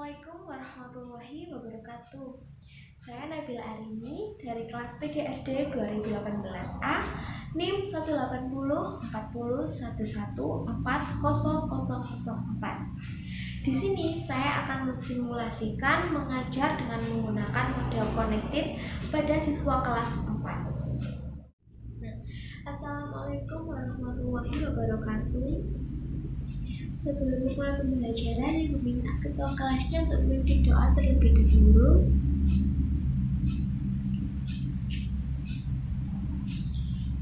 Assalamualaikum warahmatullahi wabarakatuh. Saya Nabila Arini dari kelas PGSD 2018A, NIM 18040114004. Di sini saya akan mensimulasikan mengajar dengan menggunakan model connected pada siswa kelas 4. Assalamualaikum warahmatullahi wabarakatuh. Sebelum memulai pembelajaran, Ibu minta ketua kelasnya untuk memimpin doa terlebih dahulu.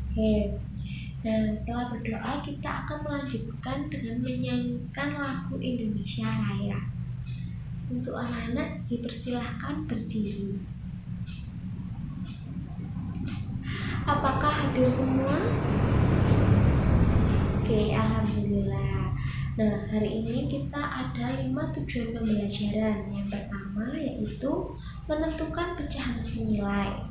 Oke. Nah, setelah berdoa, kita akan melanjutkan dengan menyanyikan lagu Indonesia Raya. Untuk anak-anak dipersilahkan berdiri. Apakah hadir semua? Oke, alhamdulillah. Nah, hari ini kita ada 5 tujuan pembelajaran. Yang pertama yaitu menentukan pecahan senilai,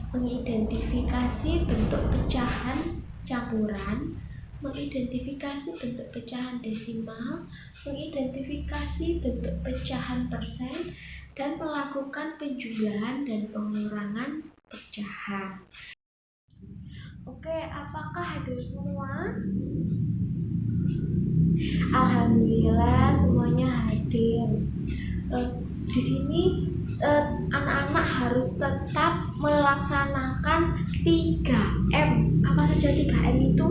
mengidentifikasi bentuk pecahan campuran, mengidentifikasi bentuk pecahan desimal, mengidentifikasi bentuk pecahan persen, dan melakukan penjumlahan dan pengurangan pecahan. Oke, apakah hadir semua? Alhamdulillah semuanya hadir. Di sini anak-anak harus tetap melaksanakan 3M. Apa saja 3M itu?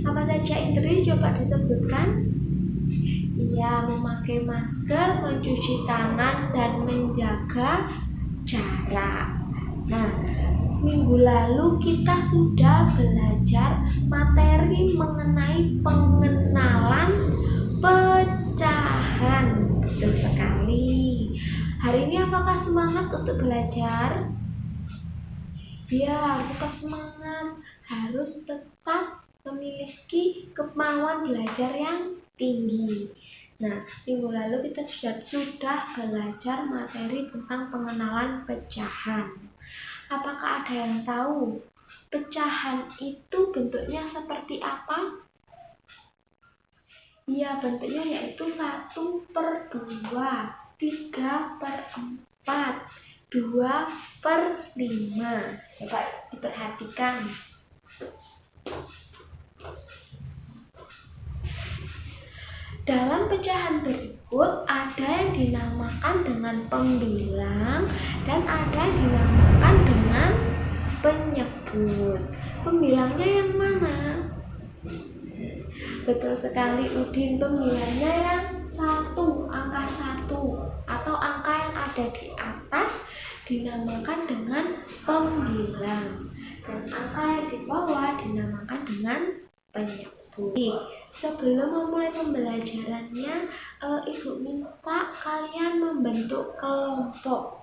Apa saja Indri? Coba disebutkan. Iya, memakai masker, mencuci tangan, dan menjaga jarak. Nah, minggu lalu kita sudah belajar materi mengenai pengenalan pecahan. Betul sekali. Hari ini apakah semangat untuk belajar? Ya, harus tetap semangat. Harus tetap memiliki kemauan belajar yang tinggi. Nah, minggu lalu kita sudah belajar materi tentang pengenalan pecahan. Apakah ada yang tahu pecahan itu bentuknya seperti apa? Iya, bentuknya yaitu 1/2, 3/4, 2/5. Coba diperhatikan. Dalam pecahan berikut ada yang dinamakan dengan pembilang dan ada yang dinamakan dengan penyebut. Pembilangnya yang mana? Betul sekali Udin, pembilangnya yang 1, angka 1 atau angka yang ada di atas dinamakan dengan pembilang dan angka yang di bawah dinamakan dengan penyebut. Sebelum memulai pembelajarannya, Ibu minta kalian membentuk kelompok.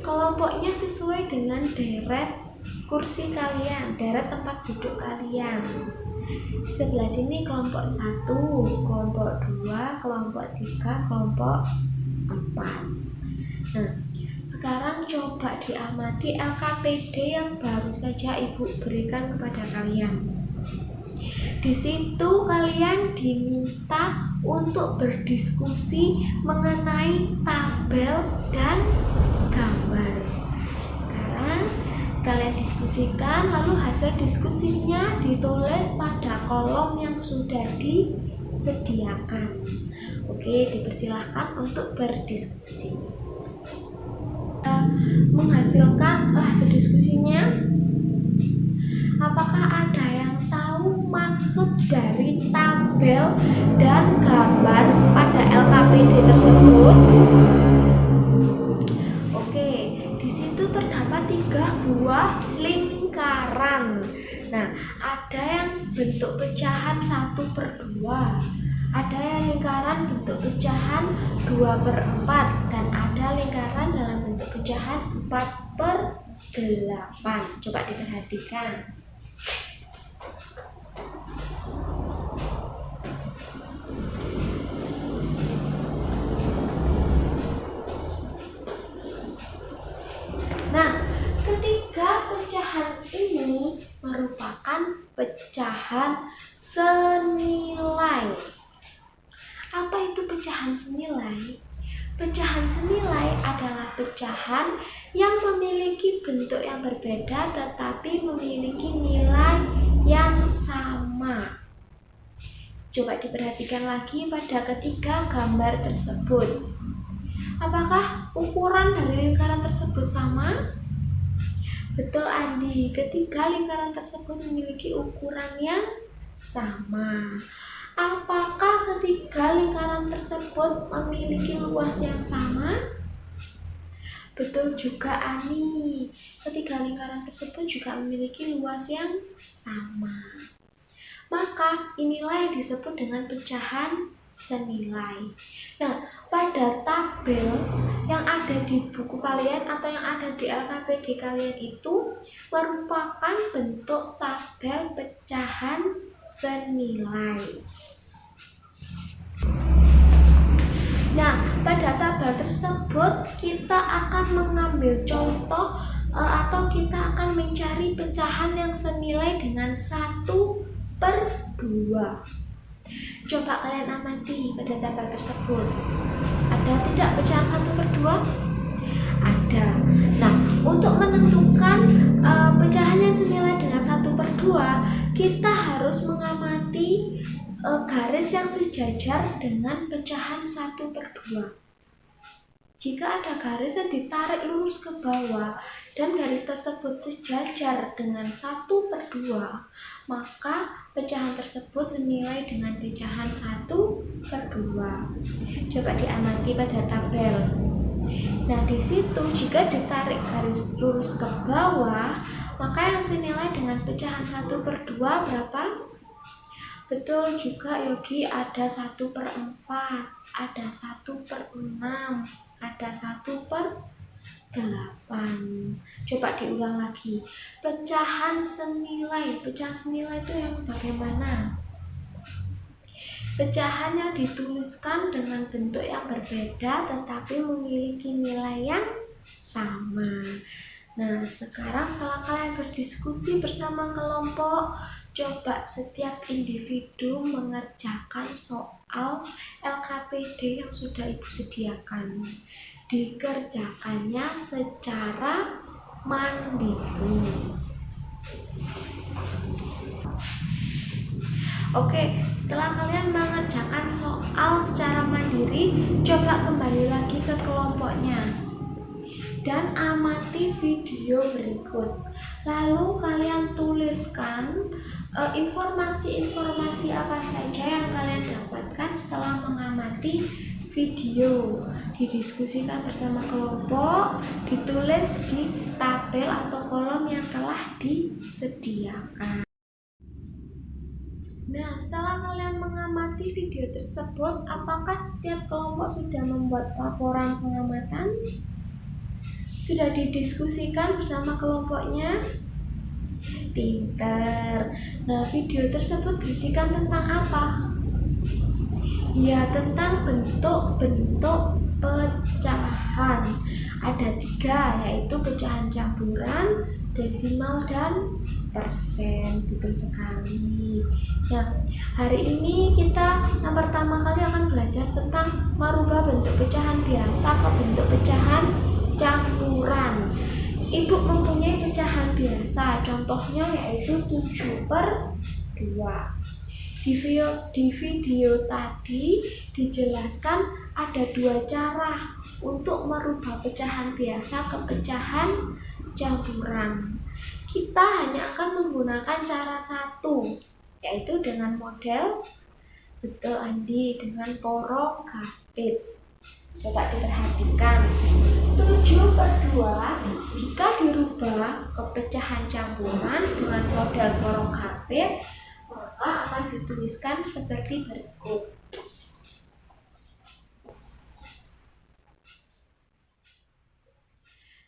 Kelompoknya sesuai dengan deret kursi kalian, deret tempat duduk kalian. Sebelah sini kelompok 1, kelompok 2, kelompok 3, kelompok 4. Nah, sekarang coba diamati LKPD yang baru saja Ibu berikan kepada kalian. Di situ kalian diminta untuk berdiskusi mengenai tabel dan gambar. Sekarang kalian diskusikan, lalu hasil diskusinya ditulis pada kolom yang sudah disediakan. Oke, dipersilahkan untuk berdiskusi. Menghasilkan hasil diskusinya. Apakah ada yang tahu maksud dari tabel dan gambar pada LKPD tersebut? Oke, di situ terdapat 3 buah lingkaran. Nah, ada yang bentuk pecahan 1/2, ada yang lingkaran bentuk pecahan 2/4, dan ada lingkaran dalam bentuk pecahan 4/8. Coba diperhatikan. Nah, ketiga pecahan ini merupakan pecahan senilai. Apa itu pecahan senilai? Pecahan senilai adalah pecahan yang memiliki bentuk yang berbeda tetapi memiliki nilai yang sama. Coba diperhatikan lagi pada ketiga gambar tersebut. Apakah ukuran dari lingkaran tersebut sama? Betul, Andi. Ketiga lingkaran tersebut memiliki ukuran yang sama. Apakah ketiga lingkaran tersebut memiliki luas yang sama? Betul juga, Ani. Ketiga lingkaran tersebut juga memiliki luas yang sama. Maka inilah yang disebut dengan pecahan senilai. Nah, pada tabel yang ada di buku kalian atau yang ada di LKPD kalian itu merupakan bentuk tabel pecahan senilai. Nah, pada tabel tersebut kita akan mengambil contoh atau kita akan mencari pecahan yang senilai dengan 1/2. Coba kalian amati pada tabel tersebut. Ada tidak pecahan 1/2? Ada. Nah, untuk menentukan pecahan yang senilai dengan 1/2, kita harus mengamati garis yang sejajar dengan pecahan 1/2. Jika ada garis yang ditarik lurus ke bawah dan garis tersebut sejajar dengan 1/2, maka pecahan tersebut senilai dengan pecahan 1/2. Coba diamati pada tabel. Nah, di situ jika ditarik garis lurus ke bawah, maka yang senilai dengan pecahan 1/2 berapa? Betul juga, Yogi. Ada 1/4, ada 1/6, ada 1/8. Coba diulang lagi. Pecahan senilai itu yang bagaimana? Pecahan yang dituliskan dengan bentuk yang berbeda tetapi memiliki nilai yang sama. Nah, sekarang setelah kalian berdiskusi bersama kelompok, coba setiap individu mengerjakan soal LKPD yang sudah Ibu sediakan. Dikerjakannya secara mandiri. Oke, setelah kalian mengerjakan soal secara mandiri, coba kembali lagi ke kelompoknya dan amati video berikut. Lalu kalian tuliskan informasi-informasi apa saja yang kalian dapatkan setelah mengamati video. Didiskusikan bersama kelompok, ditulis di tabel atau kolom yang telah disediakan. Nah, setelah kalian mengamati video tersebut, apakah setiap kelompok sudah membuat laporan pengamatan? Sudah didiskusikan bersama kelompoknya? Pinter. Nah, video tersebut berisikan tentang apa? Ya, tentang bentuk-bentuk pecahan. Ada 3, yaitu pecahan campuran, desimal, dan persen. Betul sekali. Nah, hari ini kita yang pertama kali akan belajar tentang merubah bentuk pecahan biasa ke bentuk pecahan campuran. Ibu mempunyai pecahan biasa, contohnya yaitu 7/2. Di video tadi dijelaskan ada 2 cara untuk merubah pecahan biasa ke pecahan campuran. Kita hanya akan menggunakan cara 1, yaitu dengan model, betul Andi, dengan porong-kapit. Coba diperhatikan. 7/2 jika dirubah ke pecahan campuran dengan model porong-kapit, maka akan dituliskan seperti berikut.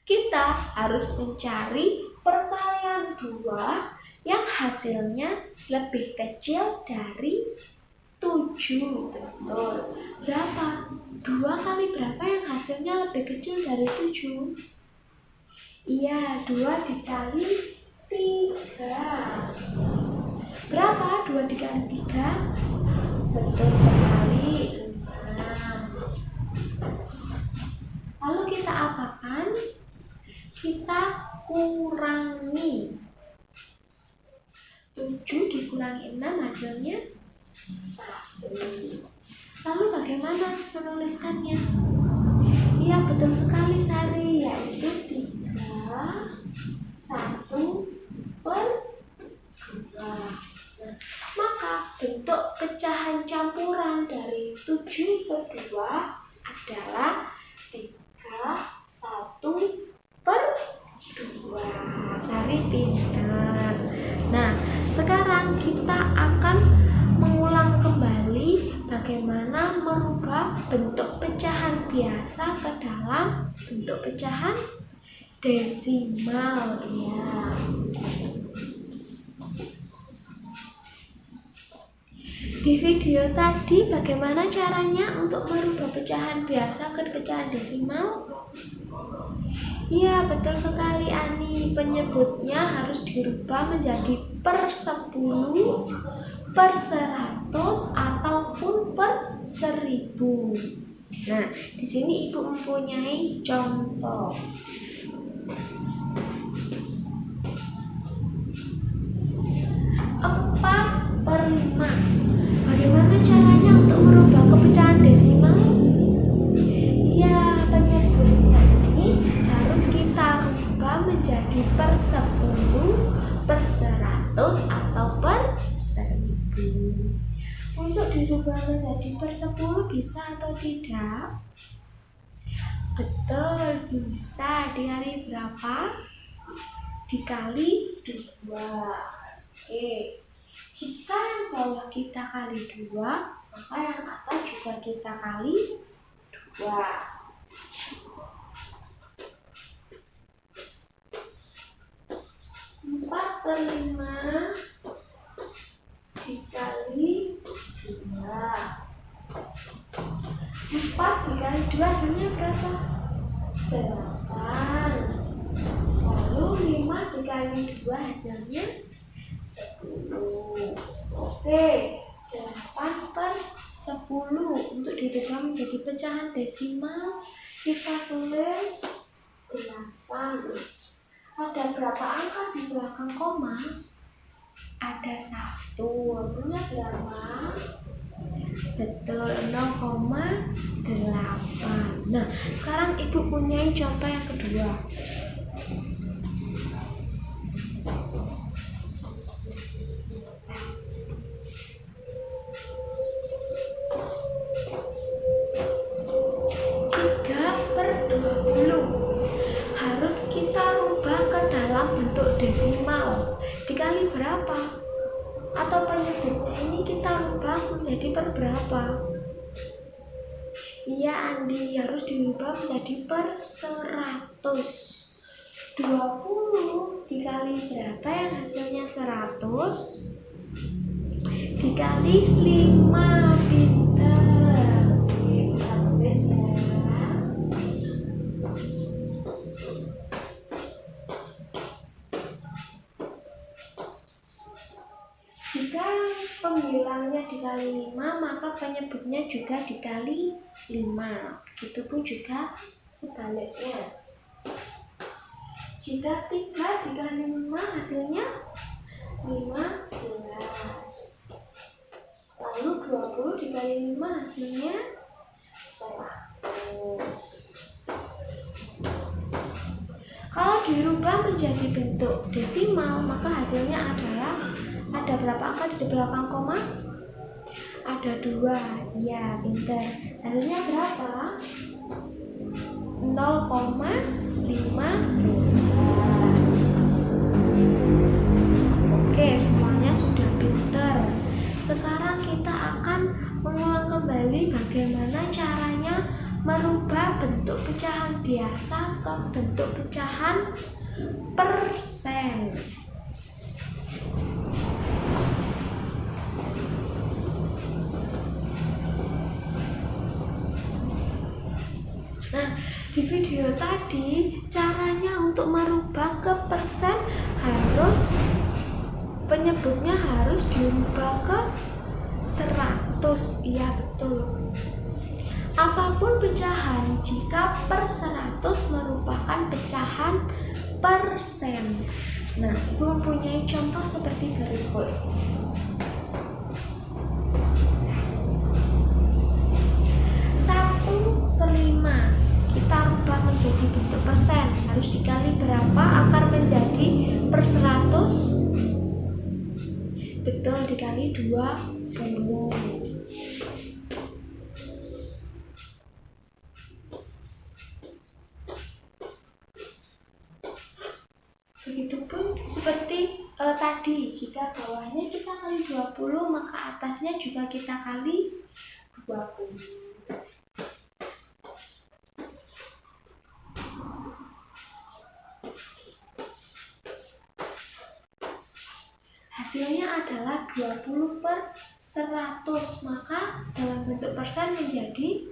Kita harus mencari perkalian 2 yang hasilnya lebih kecil dari 7. Betul. Berapa? 2 kali berapa yang hasilnya lebih kecil dari 7? Iya, 2 dikali 3. Berapa 2 dikali 3? Betul sekali, 6. hasilnya 1. Lalu bagaimana menuliskannya? Iya, betul sekali Sari, yaitu 3/1/2. Maka bentuk pecahan campuran dari 7/2 adalah 3/1/2. Sari pintar. Nah, sekarang kita akan mengulang kembali bagaimana merubah bentuk pecahan biasa ke dalam bentuk pecahan desimal ya. Di video tadi bagaimana caranya untuk merubah pecahan biasa ke pecahan desimal? Iya, betul sekali Ani. Penyebutnya harus dirubah menjadi per 10, per 100 ataupun per 1000. Nah, di sini Ibu mempunyai contoh. 4/5. Bagaimana caranya untuk merubah ke pecahan desimal? Iya, penyebutnya ini harus kita rubah menjadi per 10, per 100 atau per 1000. Untuk dirubah menjadi per 10 bisa atau tidak? Betul, bisa. Dikali berapa? Dikali 2. Oke. Jika yang bawah kita kali 2, maka yang atas juga kita kali 2. 4/5 dikali 2. 4 dikali 2 hasilnya berapa? 8. Lalu 5 dikali 2 hasilnya 10. Oke, 8/10. Untuk dirubah menjadi pecahan desimal, kita tulis 8. Ada berapa angka di belakang koma? Ada 1. Hasilnya berapa? Betul, 0,8. Nah, sekarang Ibu punyai contoh yang kedua. Harus kita rubah ke dalam bentuk desimal. Dikali berapa? Atau penyebutnya ini kita rubah menjadi per berapa? Iya Andi, harus dirubah menjadi per 100. 20 dikali berapa yang hasilnya 100? Dikali 5. Pinter. Oke, kita tulis ya. Jika pembilangnya dikali 5, maka penyebutnya juga dikali 5. Begitupun juga sebaliknya. Jika 3 dikali 5 hasilnya 15. Lalu 20 dikali 5 hasilnya 100. Kalau dirubah menjadi bentuk desimal, maka hasilnya adalah, ada berapa angka di belakang koma? Ada 2. Ya, pinter. Hasilnya berapa? 0,15. Oke, semuanya sudah pinter. Sekarang kita akan mengulang kembali bagaimana caranya merubah bentuk pecahan biasa ke bentuk pecahan persen. Nah, di video tadi caranya untuk merubah ke persen harus penyebutnya harus dirubah ke 100. Iya, betul. Apapun pecahan, jika per 100 merupakan pecahan persen. Nah, Ibu mempunyai contoh seperti berikut. bentuk persen. Harus dikali berapa akar menjadi per 100? Betul, dikali 20. Begitupun seperti tadi, jika bawahnya kita kali 20, maka atasnya juga kita kali 20. Hasilnya adalah 20 per 100, maka dalam bentuk persen menjadi,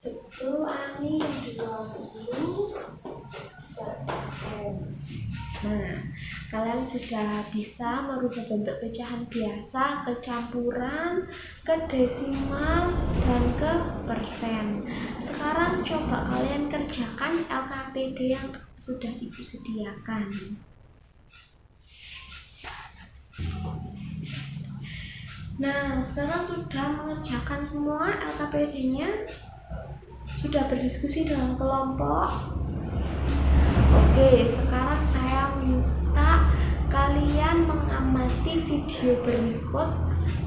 betul Ani, 20 persen. Nah, kalian sudah bisa merubah bentuk pecahan biasa ke campuran, ke desimal, dan ke persen. Sekarang coba kalian kerjakan LKPD yang sudah Ibu sediakan. Nah, sekarang sudah mengerjakan semua LKPD-nya, sudah berdiskusi dengan kelompok. Oke, sekarang saya minta kalian mengamati video berikut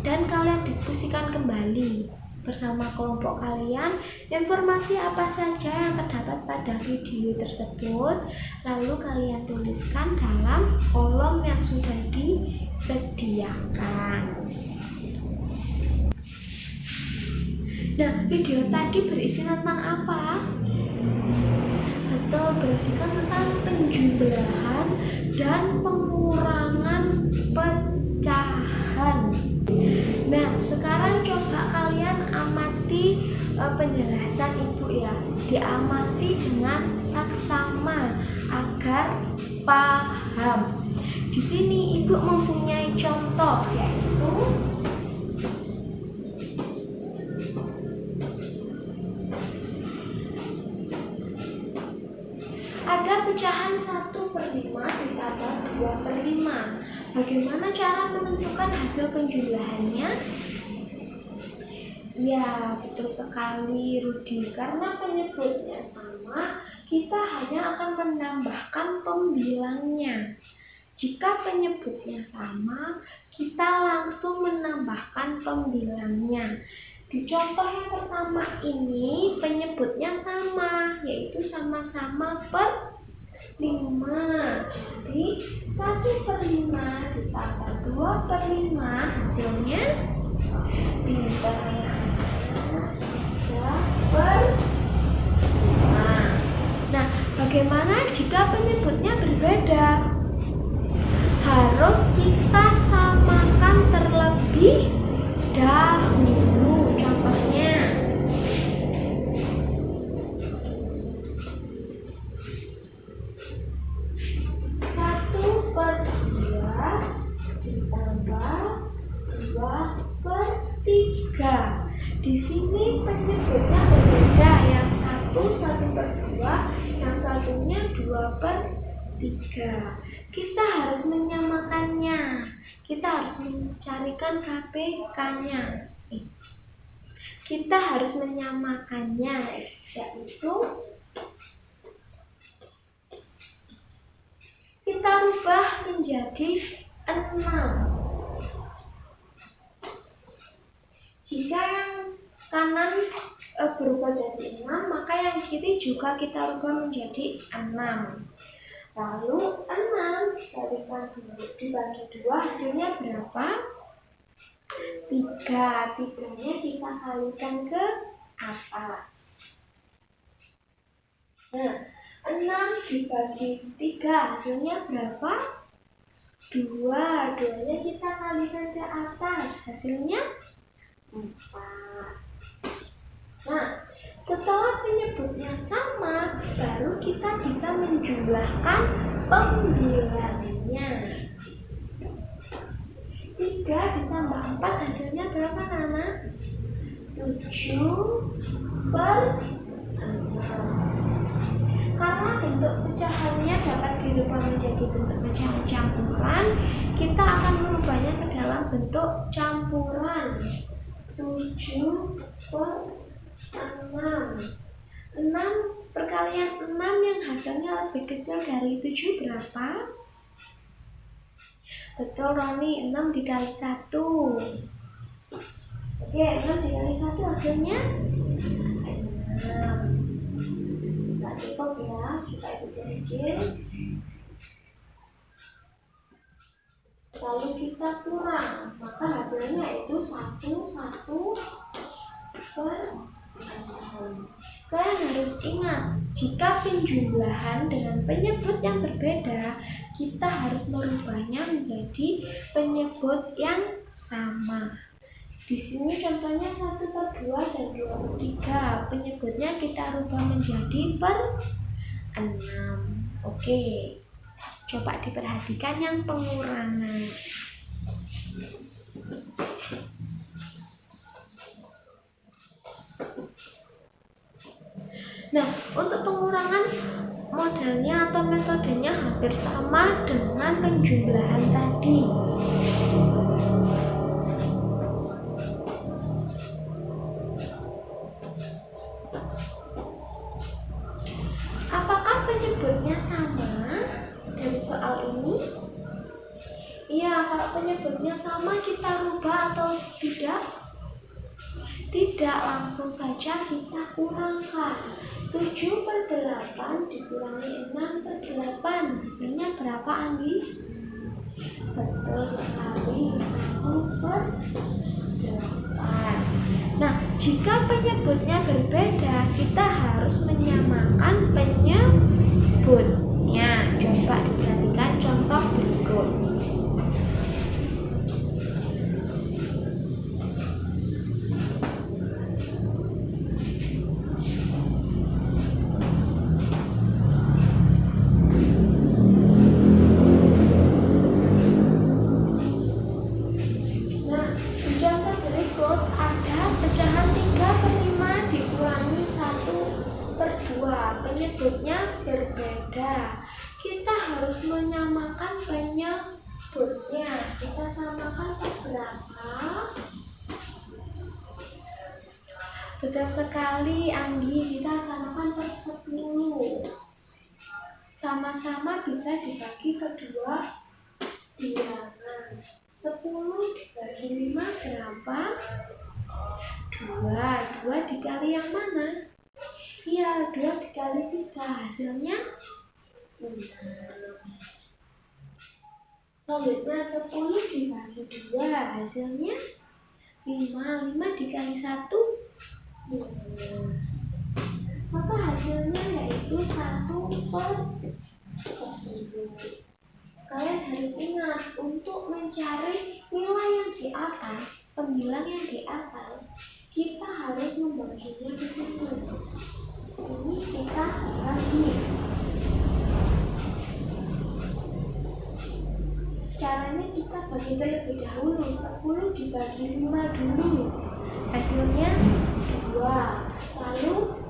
dan kalian diskusikan kembali bersama kelompok kalian informasi apa saja yang terdapat pada video tersebut, lalu kalian tuliskan dalam kolom yang sudah disediakan. Nah, video tadi berisi tentang apa? Betul, berisikan tentang penjumlahan dan pengurangan pecahan. Nah, sekarang coba kalian amati penjelasan Ibu ya. Diamati dengan saksama agar paham. Di sini Ibu mempunyai contoh, yaitu ada pecahan 1/5 ditambah 2/5. Bagaimana cara menentukan hasil penjumlahannya? Ya, betul sekali Rudi. Karena penyebutnya sama, kita hanya akan menambahkan pembilangnya. Jika penyebutnya sama, kita langsung menambahkan pembilangnya. Di contoh yang pertama ini penyebutnya sama, yaitu sama-sama per 5. Jadi 1/5 ditambah 2/5 hasilnya pintar 3/5. Nah, bagaimana jika penyebutnya berbeda? Harus kita samakan terlebih dahulu. Contohnya, satu per 2 ditambah 2/3. Di sini penyebutnya berbeda. Yang satu 1/2, yang satunya 2/3. Kita harus menyamakannya. Kita harus mencarikan KPK-nya. Kita harus menyamakannya, yaitu kita rubah menjadi 6. Jika yang kanan berubah jadi 6, maka yang kiri juga kita rubah menjadi 6. Lalu 6 dibagi 2 hasilnya berapa? 3. 3-nya kita kalikan ke atas. Nah, 6 dibagi 3 hasilnya berapa? 2. 2-nya kita kalikan ke atas, hasilnya 4. Nah, setelah penyebutnya sama, baru kita bisa menjumlahkan pembilangnya. 3 ditambah 4 hasilnya berapa, Nana? 7/6. Karena bentuk pecahannya dapat dirubah menjadi bentuk pecahan campuran, kita akan merubahnya ke dalam bentuk campuran. 7/6. 6 perkalian 6 hasilnya lebih kecil dari 7 berapa? Betul Roni, 6 dikali 1. Oke, 6 dikali 1 hasilnya 6. Nah, cukup ya, kita hitung-hitung. Lalu kita kurang, maka hasilnya itu 1 per 6. Kalian harus ingat, jika penjumlahan dengan penyebut yang berbeda, kita harus merubahnya menjadi penyebut yang sama. Di sini contohnya 1/2 dan 2/3. Penyebutnya kita rubah menjadi per 6. Oke. Coba diperhatikan yang pengurangan. Nah, untuk pengurangan modelnya atau metodenya hampir sama dengan penjumlahan tadi. Apakah penyebutnya sama dari soal ini? Iya, kalau penyebutnya sama kita rubah atau tidak? Tidak, langsung saja kita kurangkan. 7/8 dikurangi 6/8. Hasilnya berapa, Anggi? Betul sekali, 1/8. Nah, jika penyebutnya berbeda, kita harus menyamakan penyebutnya. Coba diperhatikan contoh berikut. Penyebutnya berbeda, kita harus menyamakan penyebutnya. Kita samakan per berapa? Betul sekali Anggi, kita samakan per 10. Sama-sama bisa dibagi kedua bilangan. 10 dibagi 5 berapa? 2. 2 dikali yang mana? Iya, 2 dikali 3, hasilnya 6. Selanjutnya 10 dibagi 2, hasilnya 5. 5 dikali 1, 5. Maka hasilnya yaitu 1/10. Kalian harus ingat, untuk mencari nilai yang di atas, pembilang yang di atas, kita harus membaginya ke sini. Ini kita bagi. Caranya kita bagi terlebih dahulu. 10 dibagi 5 dulu. Hasilnya 2. Lalu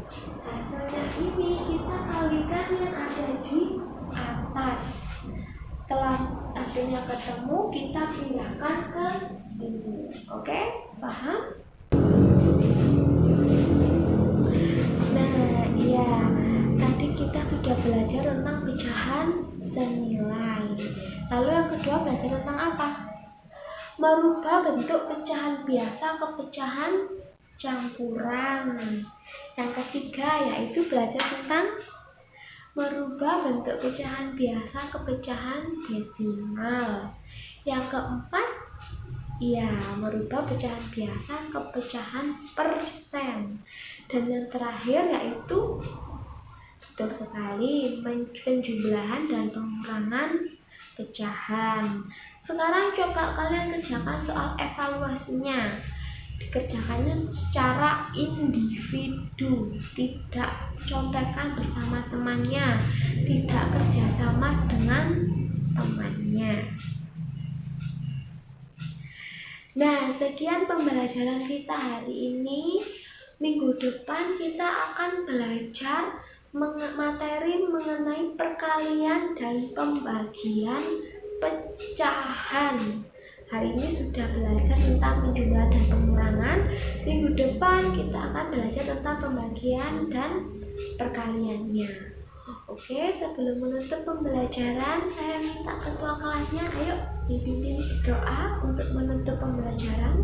hasilnya ini kita kalikan yang ada di atas. Setelah hasilnya ketemu, kita pindahkan ke sini. Oke? Paham? Nah, iya. Tadi kita sudah belajar tentang pecahan senilai. Lalu yang kedua belajar tentang apa? Merubah bentuk pecahan biasa ke pecahan campuran. Yang ketiga yaitu belajar tentang merubah bentuk pecahan biasa ke pecahan desimal. Yang keempat, merubah pecahan biasa ke pecahan persen. Dan yang terakhir yaitu betul sekali penjumlahan dan pengurangan pecahan. Sekarang coba kalian kerjakan soal evaluasinya. Dikerjakannya secara individu, tidak contekan bersama temannya, tidak kerjasama dengan temannya. Nah, sekian pembelajaran kita hari ini. Minggu depan kita akan belajar materi mengenai perkalian dan pembagian pecahan. Hari ini sudah belajar tentang penjumlahan dan pengurangan. Minggu depan kita akan belajar tentang pembagian dan perkaliannya. Oke, sebelum menutup pembelajaran, saya minta ketua kelasnya, ayo dipimpin berdoa untuk menutup pembelajaran.